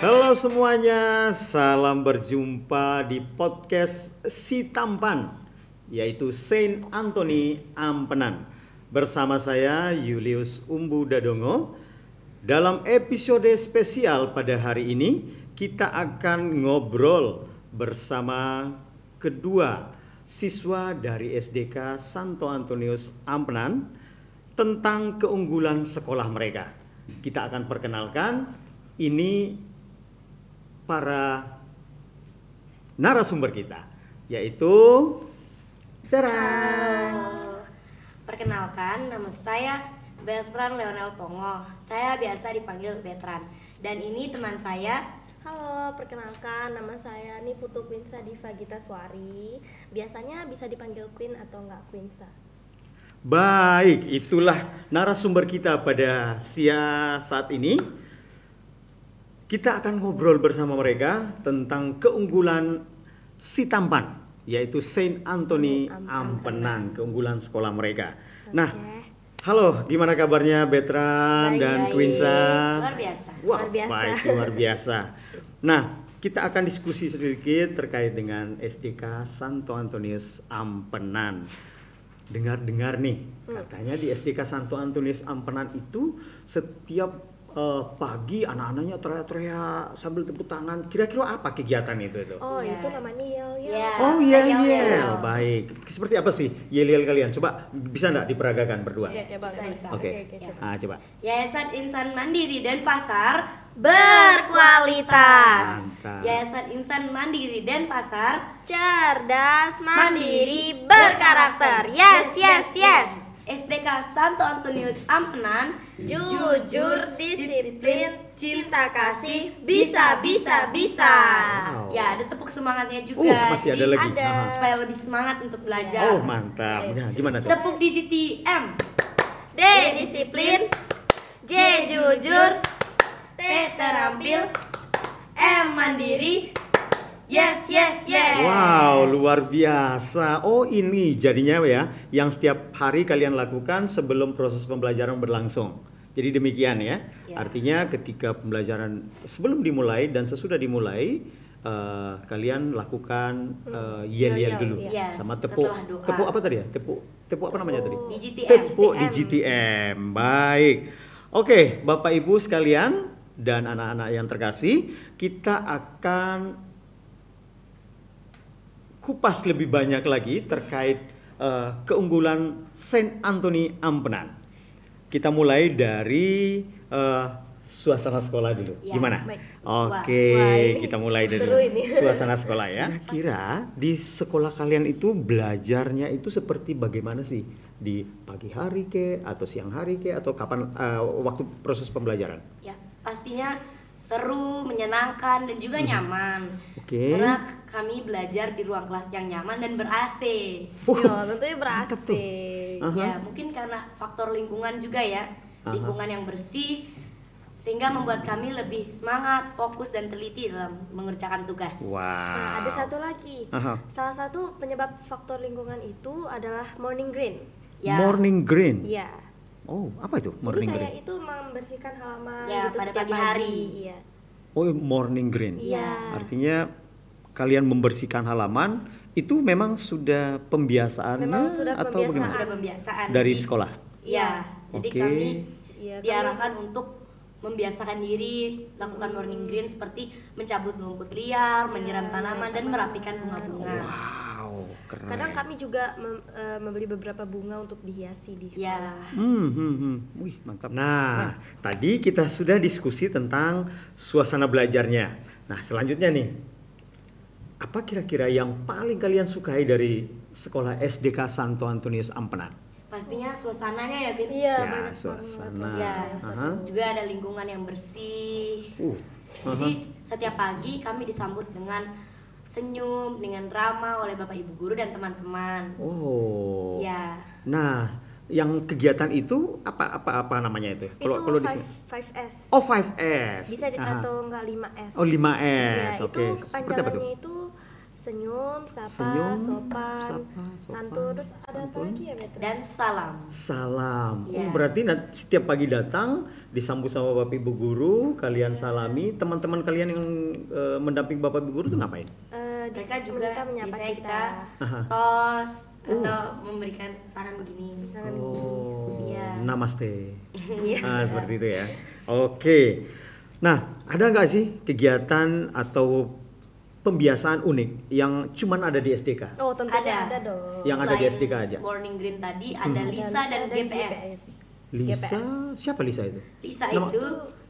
Halo semuanya, salam berjumpa di podcast Si Tampan, yaitu Saint Anthony Ampenan. Bersama saya Julius Umbu Dadongo. Dalam episode spesial pada hari ini, kita akan ngobrol bersama kedua siswa dari SDK Santo Antonius Ampenan tentang keunggulan sekolah mereka. Kita akan perkenalkan ini para narasumber kita, yaitu Perkenalkan, nama saya Bertrand Leonel Pongo. Saya biasa dipanggil Bertrand. Dan ini teman saya. Halo, perkenalkan, nama saya Niputu Quinsa Diva Gita Suari. Biasanya bisa dipanggil Queen atau enggak Quinsa. Baik, itulah narasumber kita pada saat ini. Kita akan ngobrol bersama mereka tentang keunggulan Si Tampan, yaitu Saint Anthony Ampenan, keunggulan sekolah mereka. Nah, halo, gimana kabarnya Bertrand dan Quinsa? Luar biasa. Wah, Luar biasa. baik, luar biasa. Nah, kita akan diskusi sedikit terkait dengan SDK Santo Antonius Ampenan. Dengar-dengar nih, katanya di SDK Santo Antonius Ampenan itu setiap pagi anak-anaknya teriak-teriak sambil tepuk tangan. Kira-kira apa kegiatan itu? Oh, Ya. itu namanya yel-yel. Ya. Oh, yel-yel. yel-yel. Baik. Seperti apa sih yel-yel kalian? Coba bisa nggak diperagakan berdua? Iya, boleh. Bisa. Oke. coba. Coba. Yayasan Insan Mandiri Denpasar Berkualitas. Mantap. Yayasan Insan Mandiri Denpasar Cerdas, mandiri, berkarakter. Yes, yes, yes. SDK Santo Antonius Ampenan. Jujur, disiplin, cinta kasih, bisa, bisa, bisa. Wow. Ya, ada tepuk semangatnya juga. Masih ada Jadi, lagi. ada. Aha. supaya lebih semangat untuk belajar. Oh, mantap. Nah, gimana tuh? Tepuk di GTM. D, disiplin. J, jujur. T, terampil. M, mandiri. Yes, yes, yes. Wow, luar biasa. Oh, ini jadinya ya yang setiap hari kalian lakukan sebelum proses pembelajaran berlangsung. Jadi demikian ya. Ya. Artinya ketika pembelajaran sebelum dimulai dan sesudah dimulai kalian lakukan yel-yel dulu Iya, sama tepuk. setelah doa. Tepuk apa tadi ya? Tepuk apa namanya tadi? Di GTM. Tepuk di GTM. Baik. Oke, Bapak Ibu sekalian dan anak-anak yang terkasih, kita akan kupas lebih banyak lagi terkait keunggulan Saint Anthony Ampenan. Kita mulai dari suasana sekolah dulu. Ya, Gimana? baik. Oke, Wah, ini kita mulai dari seru ini. suasana sekolah ya. Kira di sekolah kalian itu belajarnya itu seperti bagaimana sih? Di pagi hari ke atau siang hari ke atau kapan waktu proses pembelajaran? Ya, pastinya seru, menyenangkan dan juga nyaman. Oke. Karena kami belajar di ruang kelas yang nyaman dan ber-AC. Yo, tentunya mantap tuh. berasik. Aha. Ya, mungkin karena faktor lingkungan juga ya. Aha. Lingkungan yang bersih sehingga membuat kami lebih semangat, fokus dan teliti dalam mengerjakan tugas. Wow. Nah, ada satu lagi. Aha. Salah satu penyebab faktor lingkungan itu adalah morning green. Ya. Morning green. Iya. Oh, apa itu morning Jadi green? kayak itu membersihkan halaman Ya, gitu pada setiap pagi hari. Iya. Oh, morning green. Iya. Artinya kalian membersihkan halaman itu memang sudah pembiasaan Memang sudah atau pembiasaan. bagaimana? Sudah pembiasaan. Dari Jadi- sekolah. Iya. Jadi Oke. kami Iya, diarahkan untuk membiasakan diri lakukan morning green seperti mencabut rumput liar, menyiram tanaman dan merapikan bunga-bunga. Wow, keren. kadang kami juga membeli beberapa bunga untuk dihiasi di sekolah. Ya, Wih, mantap. Nah, tadi kita sudah diskusi tentang suasana belajarnya. Nah, selanjutnya nih, apa kira-kira yang paling kalian sukai dari sekolah SDK Santo Antonius Ampenan? pastinya suasananya ya, Vin. Iya, Ya, banyak suasana. banget. Ya, Aha. juga ada lingkungan yang bersih. Aha. Jadi setiap pagi kami disambut dengan senyum, dengan ramah oleh Bapak Ibu guru dan teman-teman. Oh. Ya, Nah, yang kegiatan itu apa namanya itu? Itu di sini. 5S. Oh, 5S. Bisa Aha. atau enggak 5S. Oh, 5S. Ya, Oke. itu Seperti apa tuh? kepanjangannya itu Senyum, Senyum, sopan, sapa, sopan, santun, terus ada apa santun. lagi ya Beto? Dan salam. Salam. Ya. Berarti setiap pagi datang disambut sama Bapak Ibu guru, kalian salami. Teman-teman kalian yang mendamping Bapak Ibu guru itu ngapain? Mereka juga menyapa biasanya kita Aha. tos atau memberikan tangan begini. Oh, Iya. namaste. Iya. Seperti itu ya. Oke. Nah, ada nggak sih kegiatan atau pembiasaan unik yang cuman ada di SDK? Oh, tentunya Ada. ada dong. Yang ada di Selain SDK aja. Morning Green tadi ada Lisa dan GPS. Lisa, GPS. siapa Lisa itu? Lisa Nama- itu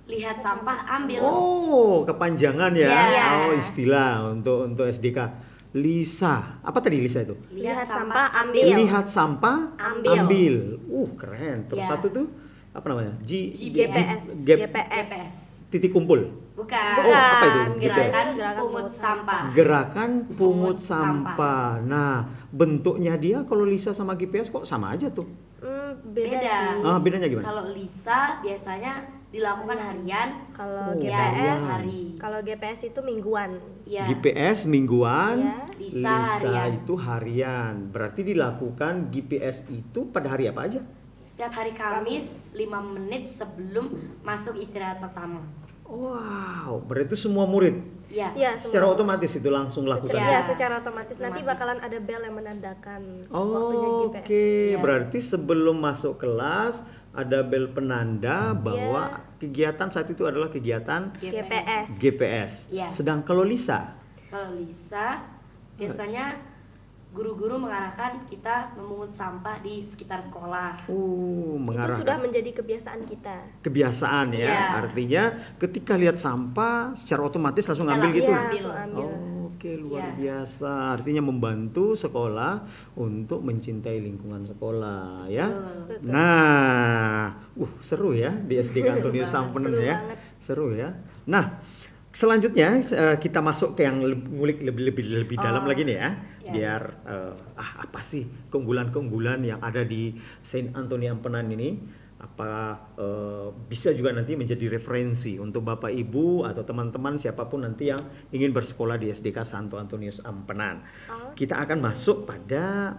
lihat sampah ambil. Oh, kepanjangan ya. Iya. Oh, istilah untuk SDK. Lisa, apa tadi Lisa itu? Lihat sampah, ambil. Lihat sampah, Ambil. ambil. Keren. Terus Ya. satu tuh apa namanya? GPS. Gap- GPS. titik kumpul. Bukan. Oh, apa itu? Gerakan Gerakan pungut pungut sampah. Gerakan pungut Pungut sampah. Nah, bentuknya dia kalau Lisa sama GPS kok sama aja tuh. Beda, Beda. sih. Bedanya gimana? Kalau Lisa biasanya dilakukan harian. Kalau Oh, GPS, hari. kalau GPS itu mingguan. Ya. GPS mingguan, Ya. Lisa harian. itu harian. Berarti dilakukan GPS itu pada hari apa aja? Setiap hari Kamis 5 menit sebelum masuk istirahat pertama. Wow, berarti itu semua murid Ya. Ya, secara semua. otomatis itu langsung lakukan. Ya. Secara otomatis. Nanti Otomatis. bakalan ada bel yang menandakan waktunya Oke, GPS. Ya. berarti sebelum masuk kelas ada bel penanda bahwa kegiatan saat itu adalah kegiatan GPS. GPS. Ya. Sedang kalau Lisa, Kalau Lisa biasanya guru-guru mengarahkan kita memungut sampah di sekitar sekolah. Itu mengarahkan sudah menjadi kebiasaan kita. kebiasaan ya. Iya. Artinya ketika lihat sampah secara otomatis langsung Kita ngambil gitu. langsung Iya, ambil. langsung ambil. Oke, luar Iya. biasa. Artinya membantu sekolah untuk mencintai lingkungan sekolah ya. Betul. Nah, seru ya di SD Antonius Sampenen seru ya. banget. Seru ya. Nah, selanjutnya kita masuk ke yang ngulik lebih dalam lagi nih ya. Ya. Biar apa sih keunggulan-keunggulan yang ada di Saint Anthony Ampenan ini? Apa bisa juga nanti menjadi referensi untuk Bapak Ibu atau teman-teman siapapun nanti yang ingin bersekolah di SDK Santo Antonius Ampenan. Kita akan masuk pada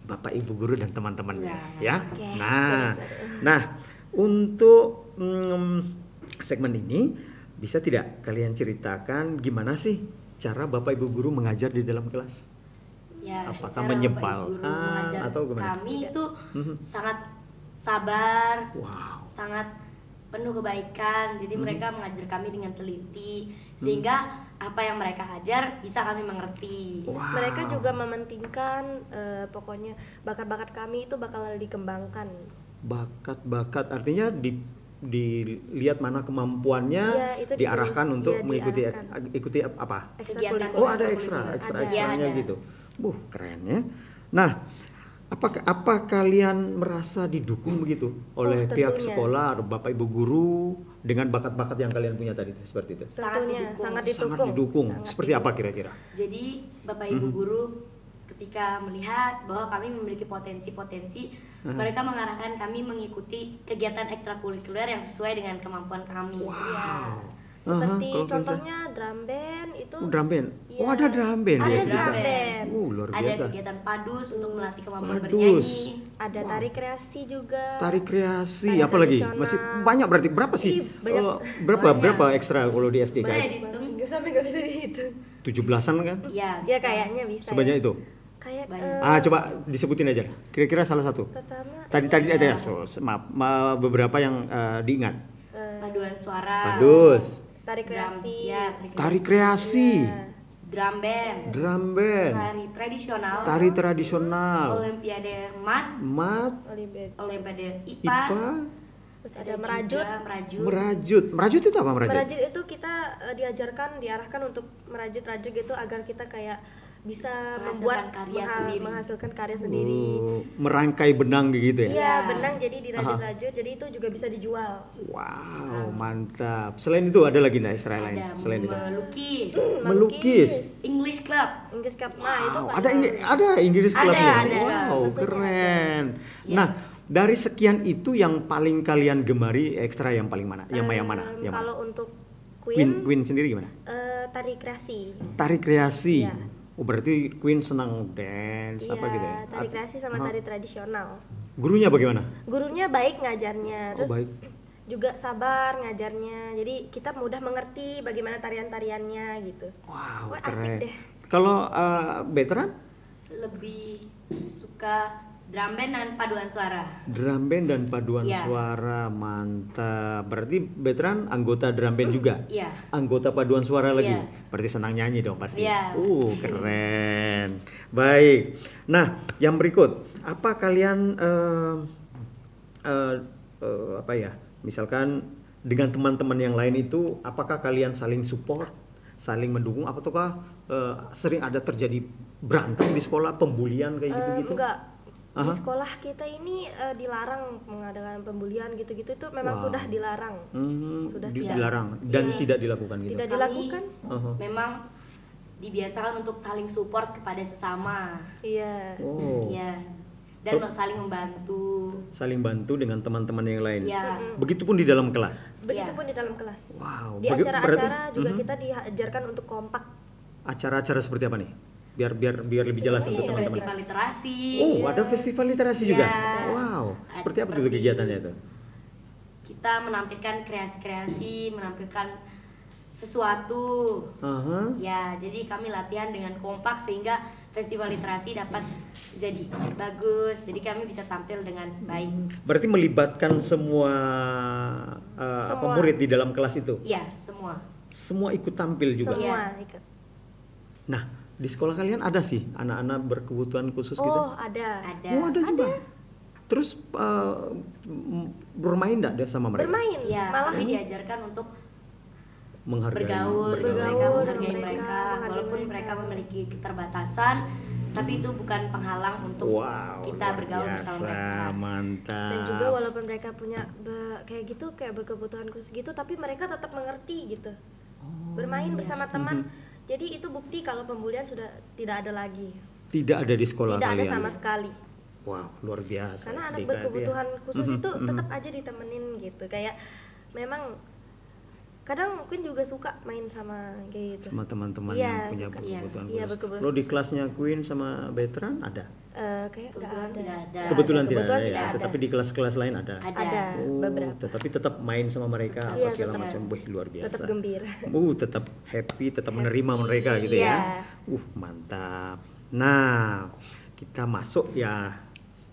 Bapak Ibu guru dan teman-temannya ya. Oke, Nah, untuk segmen ini bisa tidak kalian ceritakan gimana sih cara Bapak Ibu guru mengajar di dalam kelas? Ya, Apakah cara menyebalkan Bapak Ibu guru mengajar atau gimana? kami itu Mhm. sangat sabar, Wow. sangat penuh kebaikan. Jadi mereka mengajar kami dengan teliti sehingga apa yang mereka ajar bisa kami mengerti. Wow. Mereka juga mementingkan pokoknya bakat-bakat kami itu bakal dikembangkan. Bakat-bakat artinya dilihat mana kemampuannya, Iya, itu diarahkan disuruh, untuk iya, mengikuti diarahkan. ikuti apa? Kegiatan. Oh, ada Ekstrakurikuler. ekstranya Ada. gitu. Keren ya. Nah, apa kalian merasa didukung begitu oleh pihak tentunya. sekolah atau Bapak Ibu guru dengan bakat-bakat yang kalian punya tadi seperti itu? Tentunya sangat didukung. Sangat didukung. Sangat Seperti apa didukung. kira-kira? Jadi Bapak Ibu guru ketika melihat bahwa kami memiliki potensi-potensi, mereka mengarahkan kami mengikuti kegiatan ekstrakurikuler yang sesuai dengan kemampuan kami. Ya. Seperti kalau contohnya drum band itu. Drum band. Iya. Oh, ada drum band Ada di SDK. drum band. Luar Ada biasa. kegiatan padus untuk melatih kemampuan Padus. bernyanyi. Ada tari kreasi juga. Tari kreasi, Tari apa lagi? tradisional. Masih banyak berarti. Berapa sih? Ih, banyak. Berapa ekstra kalau di SDK? Sebenarnya dihitung Nggak sampai nggak bisa dihitung. 17-an kan? ya, Ya bisa. kayaknya bisa. Sebanyak ya. itu. Kayak Banyak. Coba disebutin aja. Kira-kira salah satu. pertama Tadi aja ya. Maaf, beberapa yang diingat. Paduan suara. Padus, tari kreasi. Ya, tari kreasi, Iya. drum band. drum band, Tari tradisional. tari tradisional, Olimpiade mat, mat, Olimpiade. Olimpiade IPA. IPA, Terus ada merajut. juga merajut. merajut. Merajut itu apa merajut? Merajut itu kita diarahkan untuk merajut-rajut gitu agar kita kayak bisa Menghasilkan membuat karya sendiri. menghasilkan karya sendiri. Merangkai benang gitu ya? Iya, Ya. benang jadi dirajut-rajut, jadi itu juga bisa dijual. Wow, mantap. Selain itu ada lagi nggak ekstra lain? Ada Selain itu? melukis. Melukis. English club. English Cup. Nah, itu Wow, paling- ada Inggris Ada, Clubnya. ada. Wow, Tentunya keren. Ya. Nah, dari sekian itu yang paling kalian gemari ekstra yang paling mana? Yang mana? Yang mana? Kalau untuk Queen Queen, sendiri gimana? tari kreasi. Tari kreasi. Ya. Oh, berarti Queen senang dance apa gitu ya? Iya, tari kreasi sama tari tradisional. Gurunya bagaimana? Gurunya baik ngajarnya, Oh, terus baik. juga sabar ngajarnya. Jadi kita mudah mengerti bagaimana tarian-tariannya gitu. Wow, Wah, asik keren. deh. Kalau veteran? Lebih suka drum band dan paduan suara. Drum band dan paduan Iya. suara, mantap. Berarti veteran anggota drum band juga? Iya. Anggota paduan suara lagi? Iya. Berarti senang nyanyi dong pasti? Iya. Keren. Baik. Nah, yang berikut, apa kalian apa ya? Misalkan dengan teman-teman yang lain itu, apakah kalian saling support, saling mendukung, ataukah sering ada terjadi berantem di sekolah, pembulian kayak gitu-gitu? Enggak. Di Aha. sekolah kita ini dilarang mengadakan pembulian gitu-gitu, itu memang Wow. sudah dilarang. Sudah dilarang dan Iya. tidak dilakukan gitu. Tidak Kami dilakukan. Aha. memang dibiasakan untuk saling support kepada sesama. Iya. Oh, Iya. Dan saling membantu. saling bantu dengan teman-teman yang lain. Ya. Begitupun di dalam kelas. Begitupun di dalam kelas. Wow, Di berarti- acara-acara juga Mhm. kita diajarkan untuk kompak. Acara-acara seperti apa nih? Biar lebih jelas untuk Iya, teman-teman. festival literasi. Oh, ada festival literasi juga. Iya. Wow, Ada seperti apa tuh seperti- kegiatannya itu? Kita menampilkan kreasi-kreasi, menampilkan sesuatu. Aha. Ya, jadi kami latihan dengan kompak sehingga festival literasi dapat jadi bagus. Jadi kami bisa tampil dengan baik. Berarti melibatkan semua apa Semua. murid di dalam kelas itu. Ya, semua. Semua ikut tampil juga. Iya. Semua ikut. Nah, di sekolah kalian ada sih anak-anak berkebutuhan khusus gitu? Oh, ada. Ada. Oh, ada juga. Terus bermain enggak dia sama mereka? Bermain. Ya, Malah kami diajarkan untuk Menghargai bergaul dengan Bergaul mereka, dengan menghargai mereka, mereka, menghargai walaupun mereka. mereka memiliki keterbatasan, tapi itu bukan penghalang untuk Wow, kita luar bergaul biasa, bersama mereka. mantap. Dan juga walaupun mereka punya kayak gitu, kayak berkebutuhan khusus gitu, tapi mereka tetap mengerti gitu. Bermain bersama teman. Jadi itu bukti kalau pembulian sudah tidak ada lagi. Tidak ada di sekolah Tidak ada kalian. sama sekali. Wow, luar biasa. Karena anak SDK itu ya. berkebutuhan khusus Mhm, itu mhm. tetap aja ditemenin gitu. Kayak memang kadang Queen juga suka main sama kayak gitu. Sama teman-teman Iya, yang punya suka. berkebutuhan Iya, khusus. berkebutuhan Lo di khusus. kelasnya Queen sama veteran ada? Kayak nggak Kebetulan ada. tidak ada. Kebetulan tidak ada, Kebetulan ya, tidak ada. tetapi di kelas-kelas lain ada. Ada Oh, beberapa. tetapi tetap main sama mereka apa Iya, segala tetap. macam. Wih, luar biasa. Tetap gembira. Tetap happy, tetap menerima mereka gitu Iya. ya. Mantap. Nah, kita masuk ya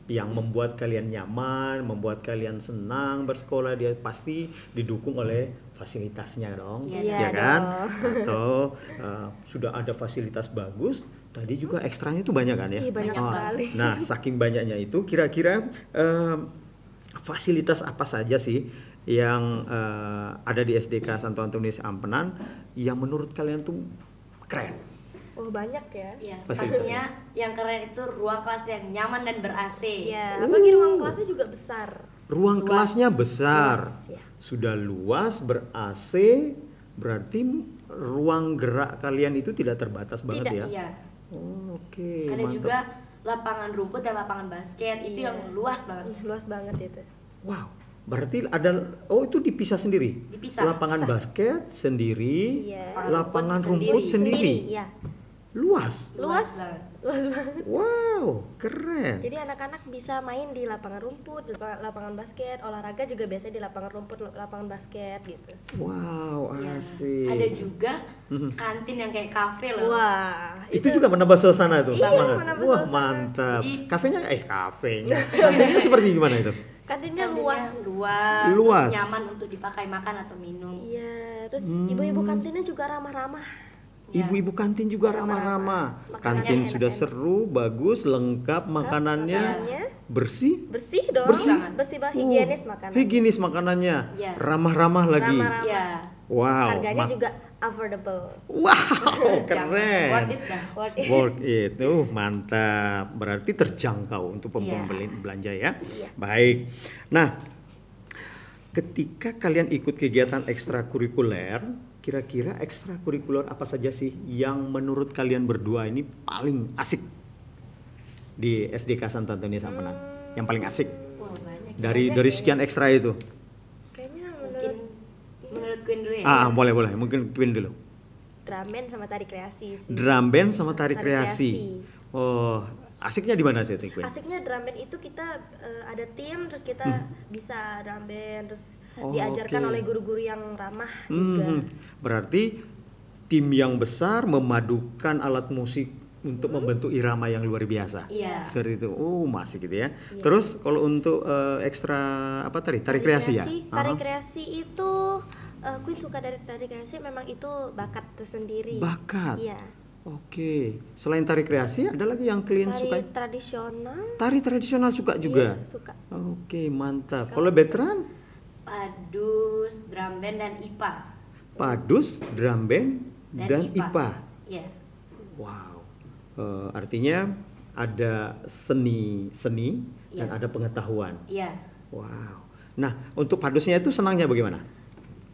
yang membuat kalian nyaman, membuat kalian senang bersekolah, dia pasti didukung oleh fasilitasnya dong, Iya ya dong. kan? Atau sudah ada fasilitas bagus, tadi juga ekstranya itu banyak kan ya? Iya, banyak sekali. Nah, saking banyaknya itu, kira-kira fasilitas apa saja sih yang ada di SDK Santo Antonius Ampenan yang menurut kalian tuh keren? Oh, banyak ya. Ya, Fasilitas pastinya yang keren itu ruang kelas yang nyaman dan ber-AC. Iya, apalagi ruang kelasnya juga besar. Ruang Luas. kelasnya besar, Luas, ya. sudah luas, ber-AC, berarti ruang gerak kalian itu tidak terbatas banget Tidak, ya? Iya. Oh, oke, Ada mantap. juga lapangan rumput dan lapangan basket itu Iya. yang luas banget. Luas banget itu. Wow, berarti ada, itu dipisah sendiri? Dipisah, Lapangan basket sendiri, Iya. lapangan Rumput rumput sendiri. ya. Luas. Luas. banget. Luas banget. Wow, keren. Jadi anak-anak bisa main di lapangan rumput, di lapangan basket, olahraga juga biasanya di lapangan rumput, lapangan basket gitu. Wow, Ya. asik. Ada juga kantin yang kayak kafe loh. Wah, itu juga menambah suasana tuh. Iya, semangat. menambah Wah, suasana. mantap. Jadi- kafenya. Kafenya seperti gimana itu? kantinnya Kantinnya luas. luas, Luas. terus nyaman untuk dipakai makan atau minum. Iya, terus ibu-ibu kantinnya juga ramah-ramah. Ya. Ibu-ibu kantin juga ramah-ramah. Makanannya Kantin enak-enak. sudah seru, bagus, lengkap makanannya, Makanannya bersih, bersih dong, Bersih. bersih banget, higienis makanan. higienis makanannya, Iya. ramah-ramah lagi. Ramah-ramah. Ya. Wow, Harganya juga affordable. wow, Jangan, keren. worth it dah. Worth it. Worth it, mantap. Berarti terjangkau untuk pembeli belanja ya. Iya. Baik. Nah, ketika kalian ikut kegiatan ekstrakurikuler, kira-kira ekstrakurikuler apa saja sih yang menurut kalian berdua ini paling asik di SDK Santo Antonius Ampenan? Yang paling asik Wah, banyak. dari sekian ekstra itu? Kayaknya Mungkin menurut menurut Queen dulu ya. Boleh, mungkin Queen dulu. drum band sama tari kreasi sih. Drum band sama tari Tari kreasi. kreasi. Oh, asiknya di mana sih Teh Queen? Asiknya drum band itu kita ada tim, terus kita bisa drum band, terus Oh, diajarkan oke. oleh guru-guru yang ramah juga. Berarti tim yang besar memadukan alat musik untuk membentuk irama yang luar biasa. Iya. Seperti itu. Oh, masih gitu ya. Iya. Terus kalau untuk ekstra apa tadi? Tari kreasi ya? Tari Aha. kreasi itu Queen suka dari tari kreasi, memang itu bakat tersendiri. Bakat. Iya. Oke. Selain tari kreasi ada lagi yang kalian Tari suka? tradisional. Tari tradisional suka juga. Iya, suka. Oke, mantap. Kalau veteran, Padus, drum band dan IPA. padus, drum band dan IPA. Iya. Wow. Artinya ada seni dan Iya. ada pengetahuan. Iya. Wow. Nah, untuk padusnya itu senangnya bagaimana?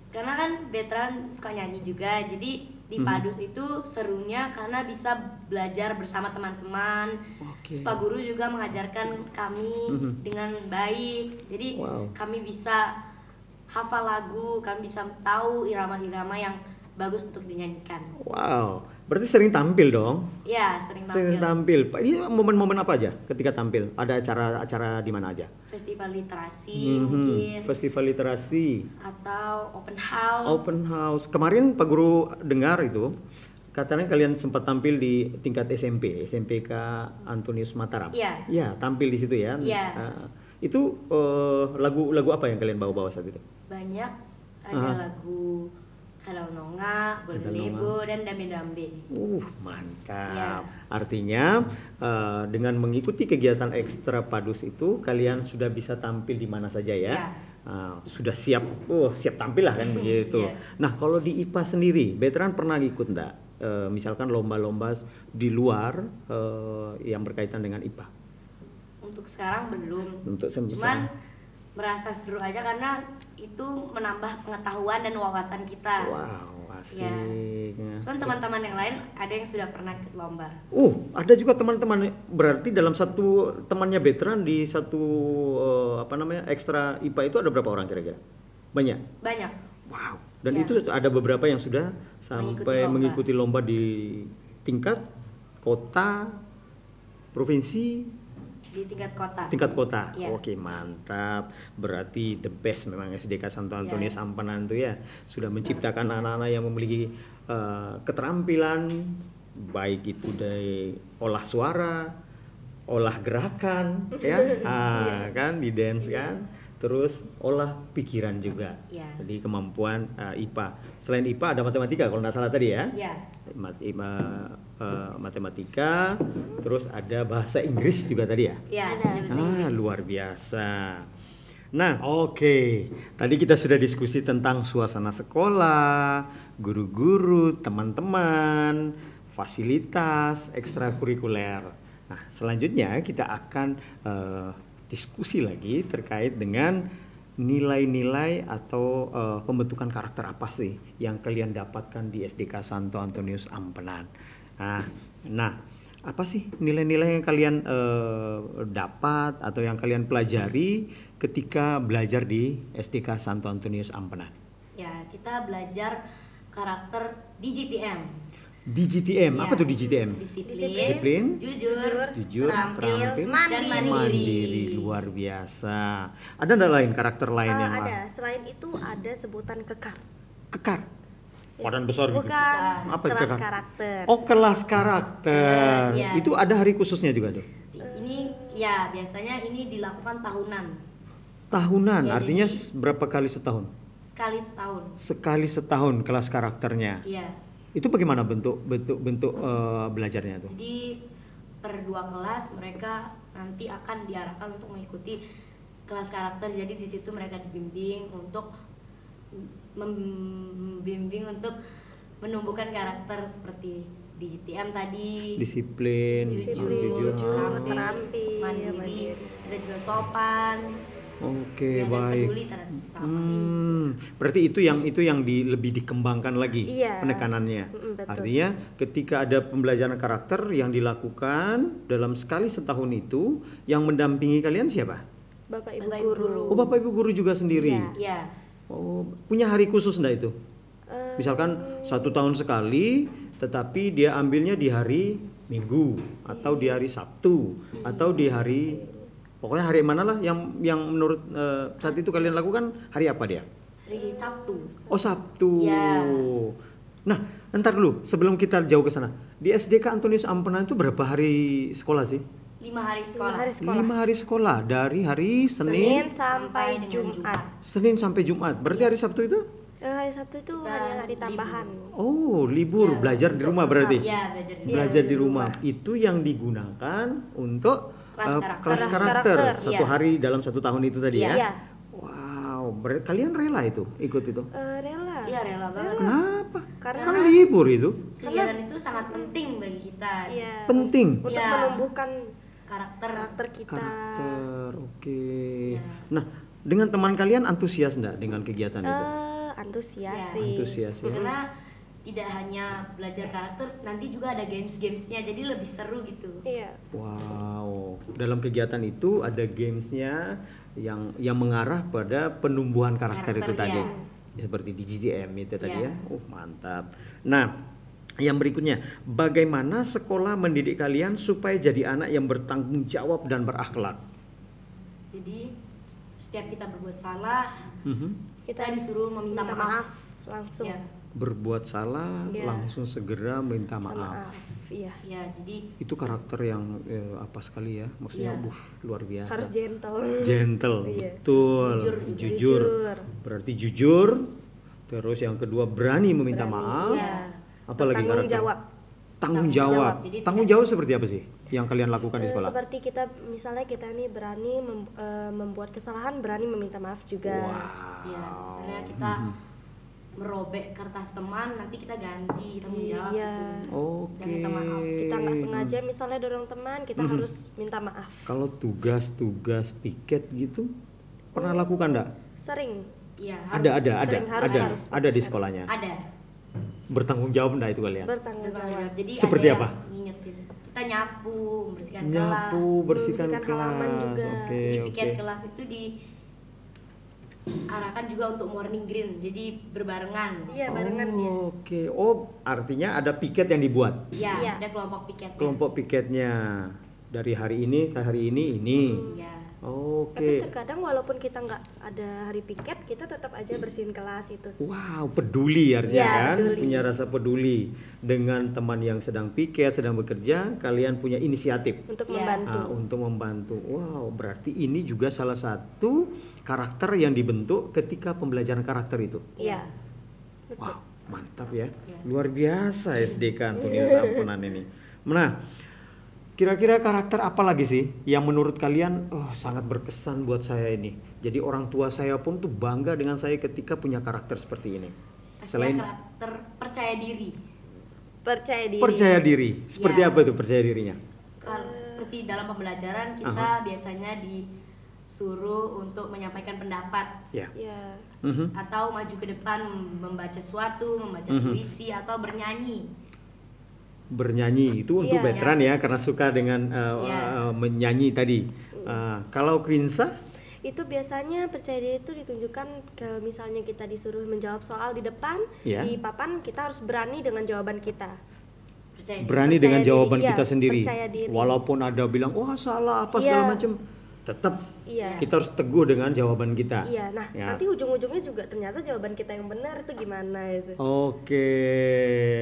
Karena kan veteran suka nyanyi juga, jadi di Padus itu serunya karena bisa belajar bersama teman-teman. Oke. Terus Pak Guru juga mengajarkan kami dengan baik. Jadi Wow. kami bisa hafal lagu, kami bisa tahu irama-irama yang bagus untuk dinyanyikan. Wow. Berarti sering tampil dong? Ya, sering Sering tampil. tampil. Ini momen-momen apa aja ketika tampil? Ada acara-acara di mana aja? Festival literasi mungkin, Festival literasi, atau open house. open house. Kemarin Pak Guru dengar itu, katanya kalian sempat tampil di tingkat SMP, SMPK Antonius Mataram. Iya. Iya, tampil di situ ya. Iya. Itu lagu-lagu apa yang kalian bawa-bawa saat itu? Banyak ada lagu Kadal Nonga, Bolelebo, dan Dambe-Dambe. Mantap. Iya. Artinya dengan mengikuti kegiatan ekstra padus itu kalian sudah bisa tampil di mana saja ya. Iya. Sudah siap, siap tampil lah kan begitu. Iya. Nah, kalau di IPA sendiri, veteran pernah ikut enggak? Misalkan lomba-lomba di luar yang berkaitan dengan IPA. Untuk sekarang belum. Untuk Cuman merasa seru aja karena itu menambah pengetahuan dan wawasan kita. Wow, asik. Ya. Cuman teman-teman yang lain ada yang sudah pernah ikut lomba. Ada juga teman-teman, berarti dalam satu temannya veteran di satu ekstra IPA itu ada berapa orang kira-kira? Banyak. Banyak. Wow. Dan Ya. itu ada beberapa yang sudah sampai mengikuti lomba di tingkat kota, provinsi, Di tingkat kota. tingkat kota. Ya. Oke, mantap. Berarti the best memang SDK Santo Antonius Ampenan itu ya. Sudah menciptakan anak-anak yang memiliki keterampilan baik itu dari olah suara, olah gerakan ya. Kan di dance kan. Terus olah pikiran juga. Ya. Jadi kemampuan IPA. Selain IPA ada matematika kalau nggak salah tadi ya. Ya. Matematika, terus ada bahasa Inggris juga tadi ya. Ya, ada bahasa Inggris. Luar biasa. Nah, oke. Tadi kita sudah diskusi tentang suasana sekolah, guru-guru, teman-teman, fasilitas ekstrakurikuler. Nah, selanjutnya kita akan diskusi lagi terkait dengan nilai-nilai atau pembentukan karakter apa sih yang kalian dapatkan di SDK Santo Antonius Ampenan. Nah, apa sih nilai-nilai yang kalian dapat atau yang kalian pelajari ketika belajar di SDK Santo Antonius Ampenan? Ya, kita belajar karakter di GTM. Di GTM, apa tuh di GTM? Disiplin, jujur, terampil, dan mandiri. Luar biasa. Ada nggak lain karakter lain yang Ada. Selain itu ada sebutan kekar. Kekar? Waran besar gitu? Bukan. Apa Kelas kekar? karakter. Oh, kelas karakter. Iya. Itu ada hari khususnya juga tuh? Ini ya biasanya ini dilakukan tahunan. Tahunan, Ya, artinya jadi- berapa kali setahun? Sekali setahun. Sekali setahun kelas karakternya. Iya. Itu bagaimana bentuk belajarnya tuh? Jadi per 2 kelas mereka nanti akan diarahkan untuk mengikuti kelas karakter. Jadi di situ mereka dibimbing untuk menumbuhkan karakter seperti di GTM tadi, Disiplin, jujur. terampil, mandiri, ada juga sopan. Oke, dan baik. peduli terhadap sesama ini. Berarti itu yang lebih dikembangkan lagi Iya. penekanannya. Betul. Artinya ketika ada pembelajaran karakter yang dilakukan dalam sekali setahun itu, yang mendampingi kalian siapa? Bapak Ibu Bapak Ibu guru. guru. Oh, Bapak Ibu guru juga sendiri. Iya. Ya, Oh, punya hari khusus enggak itu? Misalkan 1 tahun sekali, tetapi dia ambilnya di hari Minggu atau di hari Sabtu atau di hari pokoknya hari mana lah yang menurut saat itu kalian lakukan hari apa dia? Hari Sabtu. Oh Sabtu. Ya. Nah, entar dulu sebelum kita jauh ke sana. Di SDK Antonius Ampenan itu berapa hari sekolah sih? 5 hari sekolah. 5 hari sekolah. 5 hari sekolah dari hari Senin sampai dengan Jumat. Senin sampai Jumat. Berarti hari Sabtu itu? Hari Sabtu itu hari tambahan. Oh, libur, Ya, belajar di rumah berarti. Iya, belajar di Belajar di rumah. Itu yang digunakan untuk Kelas kelas karakter. karakter. Kelas Satu iya. hari dalam 1 tahun itu tadi ya. Iya. Wow, kalian rela itu ikut itu? Rela. Iya, rela banget. Kenapa? Karena Kan libur itu. Kegiatan itu sangat penting bagi kita. Iya. Penting. Untuk Iya. menumbuhkan Karakter. kita. Karakter, oke. Iya. Nah, dengan teman kalian antusias enggak dengan kegiatan itu? Antusias Iya. sih. Antusias ya. Karena tidak hanya belajar karakter, nanti juga ada games-gamesnya, jadi lebih seru gitu. Iya. Wow, dalam kegiatan itu ada gamesnya yang mengarah pada penumbuhan karakter itu Karakter, tadi, ya. seperti di GTM itu tadi Ya. ya. Mantap. Nah, yang berikutnya, bagaimana sekolah mendidik kalian supaya jadi anak yang bertanggung jawab dan berakhlak? Jadi setiap kita berbuat salah, Mhm. kita disuruh meminta maaf. langsung. Ya, Berbuat salah, Ya. langsung segera minta Minta maaf. Iya. ya jadi Itu karakter yang apa sekali ya, maksudnya Iya. luar biasa. Harus gentle. Gentle, Iya. betul. Jujur. Jujur. Berarti jujur. Terus yang kedua berani meminta Berani, maaf. iya. Apalagi Bertanggung karakter? jawab. Tanggung Tanggung jawab. jawab. Jadi Tanggung tidak- jawab seperti apa sih yang kalian lakukan di sekolah? Seperti kita misalnya kita nih berani membuat kesalahan, berani meminta maaf juga. Wow. ya misalnya kita merobek kertas teman, nanti kita ganti tanggung jawab Iya. gitu. Oke. Dan minta maaf. Kita nggak sengaja misalnya dorong teman, kita harus minta maaf. Kalau tugas-tugas piket gitu pernah lakukan enggak? Sering. Iya, Ada sering harus, ada harus. ada di sekolahnya. Ada. Bertanggung jawab enggak itu kalian? Bertanggung Bertanggung jawab. jawab. Jadi Seperti ada apa? yang ngingetin. Kita nyapu, membersihkan Nyapu, kelas. bersihkan Membersihkan halaman kelas. juga. Oke, Jadi oke. piket kelas itu diarahkan juga untuk morning green, jadi berbarengan. Iya, barengan dia. Oke. Oh, artinya ada piket yang dibuat. Ya, Iya. ada kelompok piketnya. Kelompok piketnya dari hari ini ke hari ini. Iya. Tapi Oke. terkadang walaupun kita nggak ada hari piket, kita tetap aja bersihin kelas itu. Wow, peduli artinya Iya, kan, peduli. punya rasa peduli dengan teman yang sedang piket, sedang bekerja, kalian punya inisiatif Untuk Iya. membantu. untuk membantu. Wow, berarti ini juga salah satu karakter yang dibentuk ketika pembelajaran karakter itu. Iya. Betul. Wow, mantap ya. Iya. Luar biasa SDK Antonius Ampenan ini. Nah, kira-kira karakter apa lagi sih yang menurut kalian sangat berkesan buat saya ini? Jadi orang tua saya pun tuh bangga dengan saya ketika punya karakter seperti ini. Pastinya Selain karakter percaya diri. Percaya diri. percaya diri, seperti Ya. apa tuh percaya dirinya? Seperti dalam pembelajaran kita biasanya disuruh untuk menyampaikan pendapat Ya. Ya. Mhm. atau maju ke depan membaca sesuatu, membaca puisi atau bernyanyi. Bernyanyi itu untuk Iya. veteran ya karena suka dengan Iya. menyanyi tadi. Kalau Quinsa, Itu biasanya percaya diri itu ditunjukkan ke misalnya kita disuruh menjawab soal di depan, Iya. di papan kita harus berani dengan jawaban kita. Percaya diri. berani Percaya dengan diri, jawaban iya, kita sendiri. percaya diri. Walaupun ada bilang wah salah apa segala Iya. macam, tetap Iya. kita harus teguh dengan jawaban kita. Iya, nah Ya. nanti ujung-ujungnya juga ternyata jawaban kita yang benar itu gimana itu. Oke,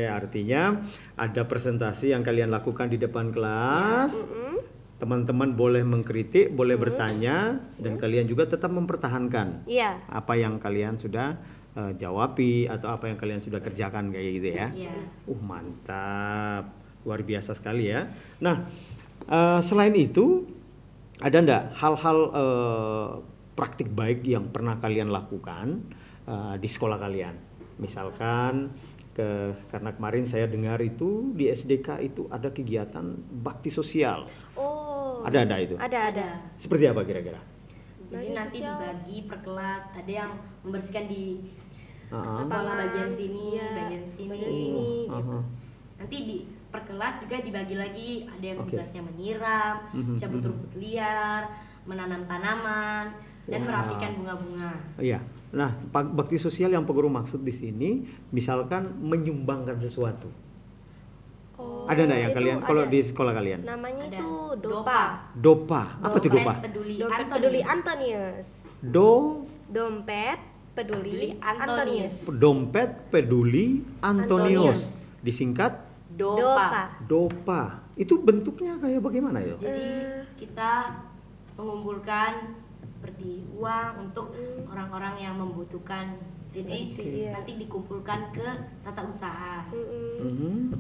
artinya ada presentasi yang kalian lakukan di depan kelas. Teman-teman boleh mengkritik, boleh bertanya, dan kalian juga tetap mempertahankan Iya, apa yang kalian sudah jawabi atau apa yang kalian sudah kerjakan kayak gitu ya. Iya. Mantap, luar biasa sekali ya. Nah, selain itu ada ndak hal-hal praktik baik yang pernah kalian lakukan di sekolah kalian? Misalkan karena kemarin saya dengar itu di SDK itu ada kegiatan bakti sosial. oh Ada itu. ada. Seperti apa kira-kira? Jadi Bagi nanti sosial. dibagi per kelas, ada yang membersihkan di Ah, sekolah Lapangan, bagian sini, iya, bagian sini. bagian sini. ah. Nanti di per kelas juga dibagi lagi, ada yang Oke. tugasnya menyiram, cabut rumput liar, menanam tanaman, dan merapikan bunga-bunga. Iya. Nah, bakti sosial yang Pak Guru maksud di sini, misalkan menyumbangkan sesuatu. Oh, Ada nggak yang itu kalian kalau ada. di sekolah kalian? Namanya Ada. itu Dopa. Dopa. Apa tuh dopa? Dompet peduli Antonius. Dompet peduli Antonius. Dompet peduli Antonius. Disingkat Dopa. Dopa. Itu bentuknya kayak bagaimana ya? Jadi kita mengumpulkan seperti uang untuk orang-orang yang membutuhkan. Jadi Iya. nanti dikumpulkan ke tata usaha.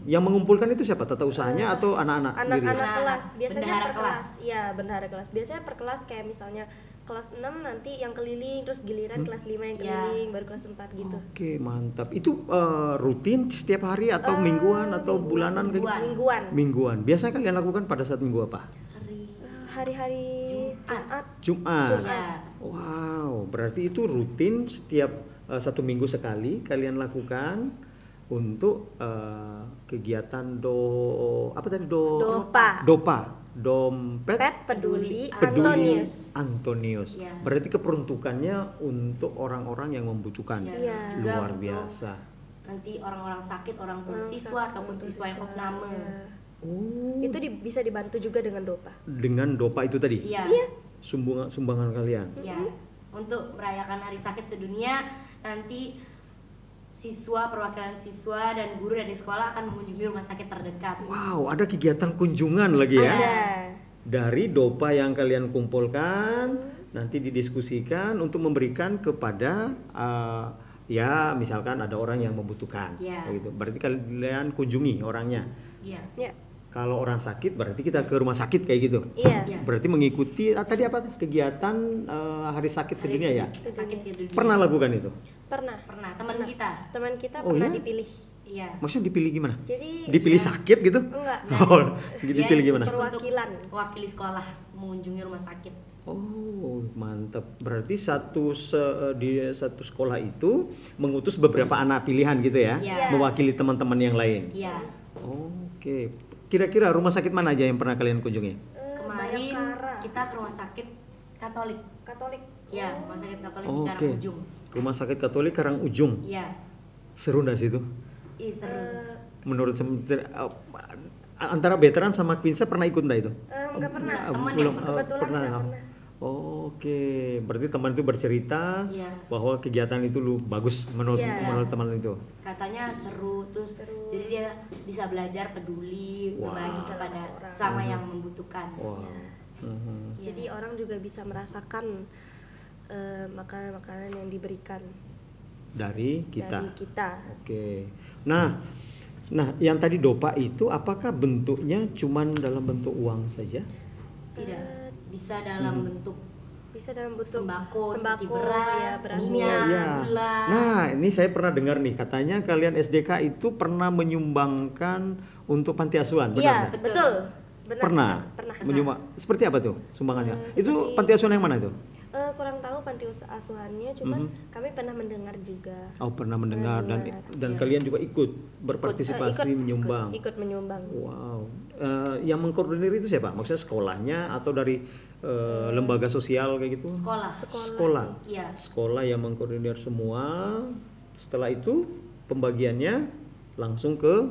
Yang mengumpulkan itu siapa? Tata usahanya atau anak-anak sendiri? Anak-anak kelas biasanya Bendahara per kelas. kelas. Iya, bendahara kelas. Biasanya per kelas kayak misalnya kelas 6 nanti yang keliling, terus giliran kelas 5 yang Iya. keliling, baru kelas 4 gitu. Oke, mantap. Itu rutin setiap hari atau mingguan atau bulanan kayak gitu? Mingguan. Mingguan. Biasanya kalian lakukan pada saat minggu apa? Hari-hari Jumat. Jumat. Ya. Wow, berarti itu rutin setiap 1 minggu sekali kalian lakukan untuk kegiatan apa tadi Dopa. Dompet Pet peduli peduli Antonius. Antonius. Ya. Berarti keperuntukannya untuk orang-orang yang membutuhkan. Iya. Luar Juga biasa. untuk nanti orang-orang sakit, orang tua Orang siswa sakit, ataupun orang siswa yang siswa, opname. iya. Oh, Itu bisa dibantu juga dengan Dopa. dengan dopa itu tadi. Iya. Sumbangan kalian. Ya. Untuk merayakan hari sakit sedunia, nanti siswa, perwakilan siswa dan guru dari sekolah akan mengunjungi rumah sakit terdekat. Wow, ada kegiatan kunjungan lagi ya. Ada. Dari dopa yang kalian kumpulkan nanti didiskusikan untuk memberikan kepada ya misalkan ada orang yang membutuhkan. Ya. Kayak gitu. Berarti kalian kunjungi orangnya. Iya. Ya. Kalau orang sakit berarti kita ke rumah sakit kayak gitu. Iya. Iya. Berarti mengikuti tadi apa kegiatan hari sakit Hari sedunia ya. sakit di dunia. Pernah lakukan itu? Pernah. Pernah. Teman kita. Teman kita Oh, pernah iya? dipilih. Iya. Maksudnya dipilih gimana? Jadi Dipilih Iya. sakit gitu? enggak. Oh, Dia dipilih ikut gimana? Perwakilan. untuk mewakili sekolah mengunjungi rumah sakit. Oh, mantap. Berarti di satu sekolah itu mengutus beberapa anak pilihan gitu ya, Iya. mewakili teman-teman yang lain. Iya. Oke. Kira-kira rumah sakit mana aja yang pernah kalian kunjungi? Kemarin Bayangkara. kita ke rumah sakit Katolik. Katolik. Ya, rumah sakit Katolik di Oke. Karangujung. Rumah sakit Katolik Karangujung. Iya. Seru nggak sih itu? Ih, seru. Menurut antara veteran sama Quinsa pernah ikut nggak itu? Enggak pernah. Teman Belum, yang kebetulan pernah. nggak pernah. Oke, berarti teman itu bercerita Iya. bahwa kegiatan itu bagus menurut Iya. menurut teman itu. Katanya seru, terus Seru. jadi dia bisa belajar peduli, Wow. berbagi kepada Orang. sama yang membutuhkan. Wow. Mhm. Jadi orang juga bisa merasakan makanan-makanan yang diberikan Dari kita. dari kita. Oke. Nah, yang tadi dopa itu apakah bentuknya cuman dalam bentuk uang saja? Tidak, bisa dalam bentuk Bisa dalam bentuk sembako, seperti beras, ya, beras minyak, Iya. gula. Nah, ini saya pernah dengar nih, katanya kalian SDK itu pernah menyumbangkan untuk panti asuhan, benar Iya, nggak? betul. Benar Pernah. sekali, pernah. Menyumbang. Seperti apa tuh sumbangannya? Itu seperti- panti asuhan yang mana itu? Kurang tahu panti asuhannya, cuman kami pernah mendengar juga. Oh, pernah mendengar dan Iya. kalian juga ikut berpartisipasi menyumbang. Ikut menyumbang. Wow. Yang mengkoordinir itu siapa? Maksudnya sekolahnya atau dari lembaga sosial kayak gitu? Sekolah. Sekolah. Iya. Sekolah yang mengkoordinir semua. Setelah itu pembagiannya langsung ke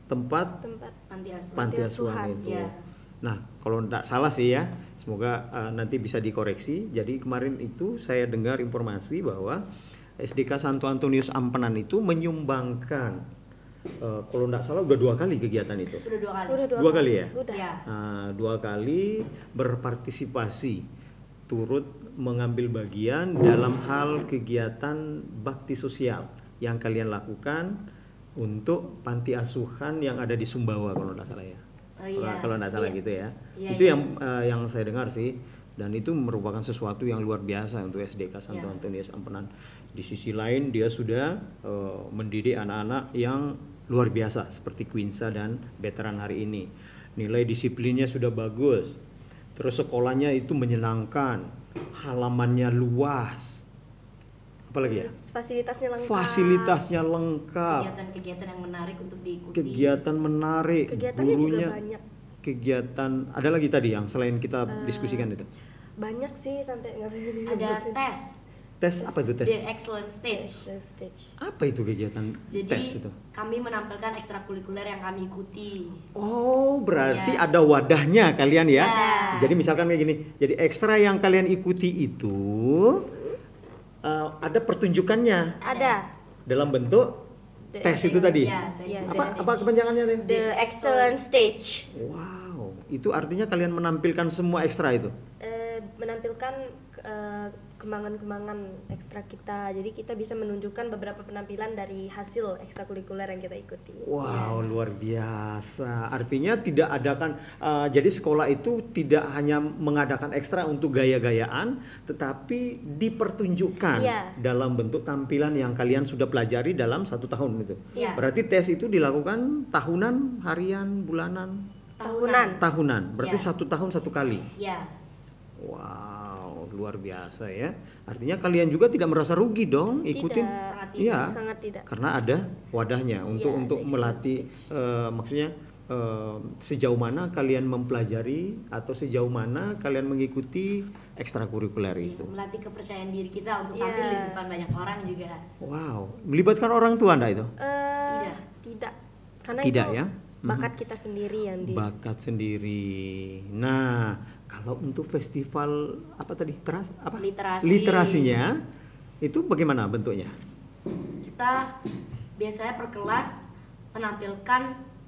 tempat Tempat Panti asuhan. panti asuhan asuhan, itu. iya. Nah, kalau tidak salah sih ya, semoga nanti bisa dikoreksi. Jadi kemarin itu saya dengar informasi bahwa SDK Santo Antonius Ampenan itu menyumbangkan, kalau tidak salah udah 2 kali kegiatan itu. Sudah 2 kali. udah Dua kali ya? Udah. Iya. Nah, 2 kali berpartisipasi, turut mengambil bagian dalam hal kegiatan bakti sosial yang kalian lakukan untuk panti asuhan yang ada di Sumbawa kalau tidak salah ya. Oh, iya. Kalau tidak salah Iya. gitu ya. Iya, Itu iya. yang saya dengar sih, dan itu merupakan sesuatu yang luar biasa untuk SDK Santo Iya. Antonius Ampenan. Di sisi lain dia sudah mendidik anak-anak yang luar biasa seperti Quinsa dan veteran hari ini. Nilai disiplinnya sudah bagus. Terus sekolahnya itu menyenangkan, halamannya luas. Apalagi ya? Terus fasilitasnya lengkap. Fasilitasnya lengkap. Kegiatan-kegiatan yang menarik untuk diikuti. Kegiatan menarik, Kegiatannya juga gurunya banyak. kegiatan ada lagi tadi yang selain kita diskusikan itu. Banyak sih sampai nggak bisa Ada disebutin. tes. Tes apa itu tes? The Excellent Stage. Stage. Apa itu kegiatan Jadi tes itu? kami menampilkan ekstrakurikuler yang kami ikuti. Oh, berarti Ya. ada wadahnya kalian ya. Ya. Jadi misalkan kayak gini, jadi ekstra yang kalian ikuti itu ada pertunjukannya Ada dalam bentuk The tes itu tadi. Ya, Ya, Apa kepanjangannya teh? The Excellent Stage. Wow, itu artinya kalian menampilkan semua ekstra itu. Menampilkan kembangan-kembangan ekstra kita. Jadi kita bisa menunjukkan beberapa penampilan dari hasil ekstrakurikuler yang kita ikuti. Wow, luar biasa. Artinya tidak adakan, jadi sekolah itu tidak hanya mengadakan ekstra untuk gaya-gayaan, tetapi dipertunjukkan Iya. dalam bentuk tampilan yang kalian sudah pelajari dalam 1 tahun itu. Iya. Berarti tes itu dilakukan tahunan, harian, bulanan, Tahunan. tahunan. Berarti Iya. 1 tahun 1 kali. Ya. Wow, luar biasa ya. Artinya kalian juga tidak merasa rugi dong ikutin. Tidak. Sangat tidak. Iya. Sangat tidak. Karena ada wadahnya untuk Iya, untuk ada melatih excellent maksudnya sejauh mana kalian mempelajari atau sejauh mana kalian mengikuti ekstrakurikuler Iya, itu. melatih kepercayaan diri kita untuk Iya. tampil di depan banyak orang juga. Wow, melibatkan orang tua Anda itu? Tidak. Karena Tidak itu ya? bakat kita sendiri yang di Bakat sendiri. Nah, kalau untuk festival apa tadi? Apa? Literasi. Literasinya itu bagaimana bentuknya? Kita biasanya per kelas menampilkan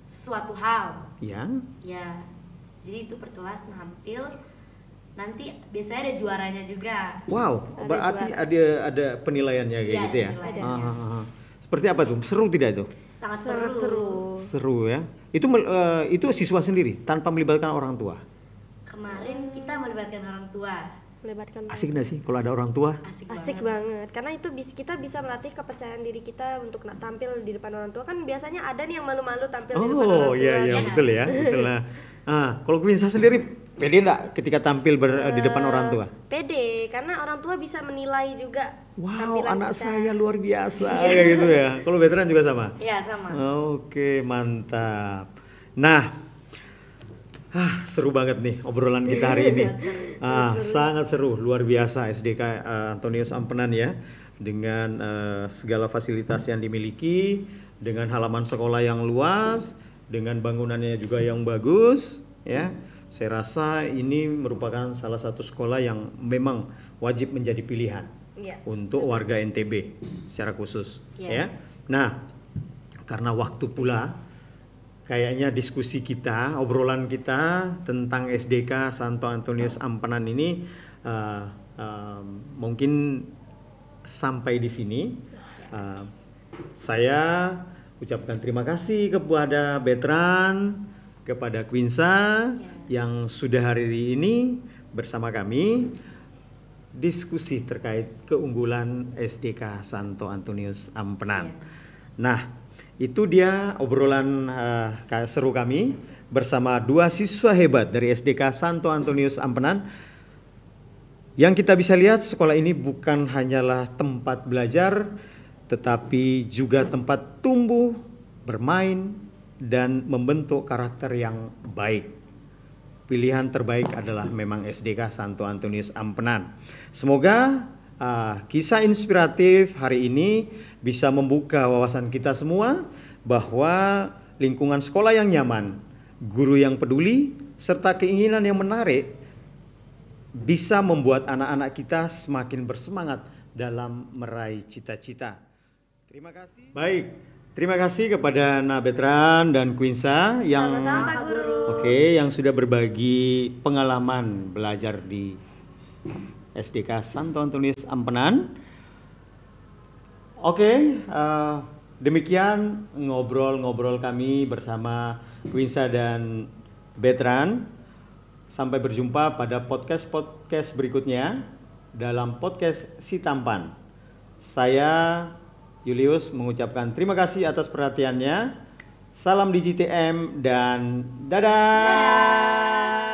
suatu hal. Yang Ya. Jadi itu per kelas nampil. Nanti biasanya ada juaranya juga. wow, Ada berarti juara. ada penilaiannya kayak Iya, gitu ya. penilaiannya. Seperti apa tuh? Seru tidak itu? Sangat sangat seru. Seru ya. Itu siswa sendiri tanpa melibatkan orang tua. Kemarin kita melibatkan orang tua. Melibatkan Asik nggak sih kalau ada orang tua? Asik banget. Karena itu kita bisa melatih kepercayaan diri kita untuk tampil di depan orang tua. Kan biasanya ada nih yang malu-malu tampil di depan orang Oh tua. iya iya ya. betul ya, betul lah. Kalau Kwinsa sendiri pede nggak ketika tampil di depan orang tua? Pede, karena orang tua bisa menilai juga Wow, tampilan anak kita. saya luar biasa kayak gitu ya. Kalau veteran juga sama? Iya, sama. Oke, mantap. Nah, seru banget nih obrolan kita hari ini. Sangat seru, luar biasa SDK Antonius Ampenan ya. Dengan segala fasilitas yang dimiliki, dengan halaman sekolah yang luas, dengan bangunannya juga yang bagus ya. Saya rasa ini merupakan salah satu sekolah yang memang wajib menjadi pilihan Iya. untuk warga NTB secara khusus ya. Iya. Nah, karena waktu pula kayaknya diskusi kita, obrolan kita tentang SDK Santo Antonius Ampenan ini mungkin sampai di sini. Saya ucapkan terima kasih kepada Betran, kepada Kwinsa yang sudah hari ini bersama kami diskusi terkait keunggulan SDK Santo Antonius Ampenan. Nah, itu dia obrolan seru kami bersama 2 siswa hebat dari SDK Santo Antonius Ampenan. Yang kita bisa lihat, sekolah ini bukan hanyalah tempat belajar, tetapi juga tempat tumbuh, bermain, dan membentuk karakter yang baik. Pilihan terbaik adalah memang SDK Santo Antonius Ampenan. Semoga kisah inspiratif hari ini bisa membuka wawasan kita semua bahwa lingkungan sekolah yang nyaman, guru yang peduli, serta keinginan yang menarik bisa membuat anak-anak kita semakin bersemangat dalam meraih cita-cita. Terima kasih. Baik, terima kasih kepada Betran dan Kwinsa yang Sama-sama, Pak Guru. yang sudah berbagi pengalaman belajar di SDK Santo Antonius Ampenan. Demikian ngobrol-ngobrol kami bersama Kwinsa dan Betran. Sampai berjumpa pada podcast berikutnya dalam podcast Si Tampan. Saya Julius mengucapkan terima kasih atas perhatiannya. Salam di GTM dan dadah.